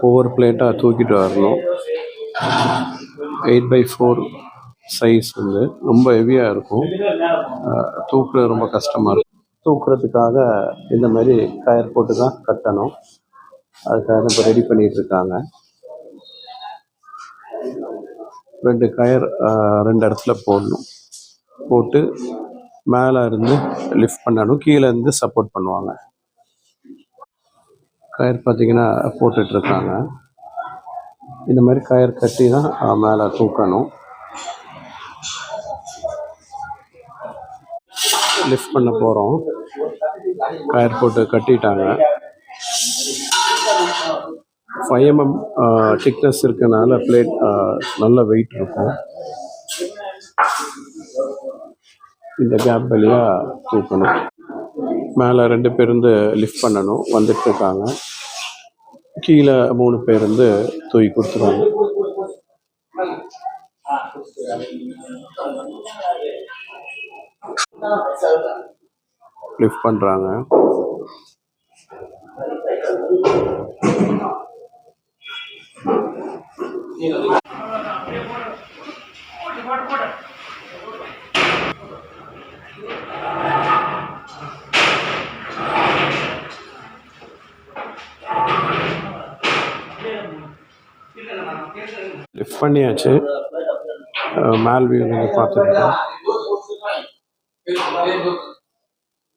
ஒவ்வொரு பிளேட்டாக தூக்கிட்டு வரணும். 8x4 சைஸ் வந்து ரொம்ப ஹெவியாக இருக்கும். தூக்குறது ரொம்ப கஷ்டமாக இருக்கும். தூக்குறதுக்காக இந்த மாதிரி கயர் போட்டு தான் கட்டணும். அதுக்காக இப்போ ரெடி பண்ணிகிட்டு இருக்காங்க. 2 கயர் 2 இடத்துல போடணும். போட்டு மேலே இருந்து லிஃப்ட் பண்ணணும். கீழே இருந்து சப்போர்ட் பண்ணுவாங்க. கயர் பார்த்திங்கன்னா போட்டுட்ருக்காங்க. இந்த மாதிரி கயர் கட்டி தான் மேலே தூக்கணும். லிஃப்ட் பண்ண போகிறோம். கயர் போட்டு கட்டிட்டாங்க. 5 mm திக்னஸ் இருக்கனால பிளேட் நல்ல வெயிட் இருக்கும். இந்த கேப் வழியாக தூக்கணும். மேலே 2 பேர் இருந்து லிஃப்ட் பண்ணணும். வந்துட்டுருக்காங்க. கீழே 3 பேர் இருந்து தூக்கி கொடுத்துருவாங்க. லிஃப்ட் பண்ணுறாங்க. லிஃப்ட் பண்ணியாச்சு. மேல் வியூ நீங்கள் பார்த்துருக்கோம்.